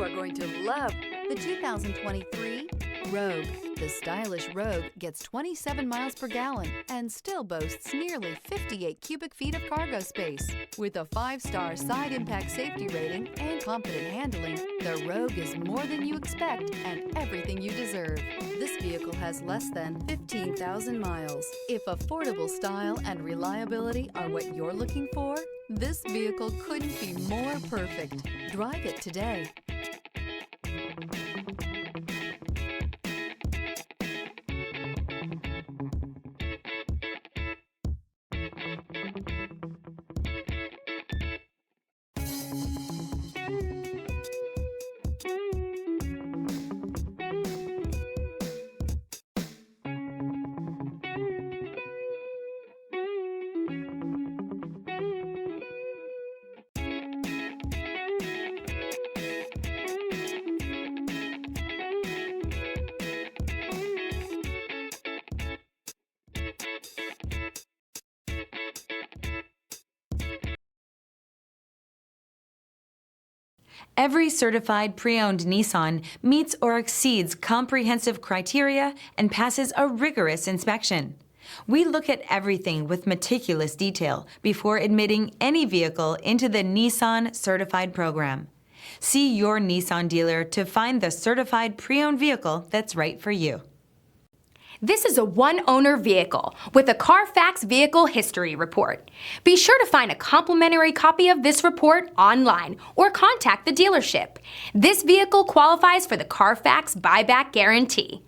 are going to love the 2023 Rogue. The stylish Rogue gets 27 miles per gallon and still boasts nearly 58 cubic feet of cargo space. With a 5-star side impact safety rating and confident handling, the Rogue is more than you expect and everything you deserve. This vehicle has less than 15,000 miles. If affordable style and reliability are what you're looking for, this vehicle couldn't be more perfect. Drive it today. Every certified pre-owned Nissan meets or exceeds comprehensive criteria and passes a rigorous inspection. We look at everything with meticulous detail before admitting any vehicle into the Nissan Certified program. See your Nissan dealer to find the certified pre-owned vehicle that's right for you. This is a one-owner vehicle with a Carfax Vehicle History Report. Be sure to find a complimentary copy of this report online or contact the dealership. This vehicle qualifies for the Carfax Buyback Guarantee.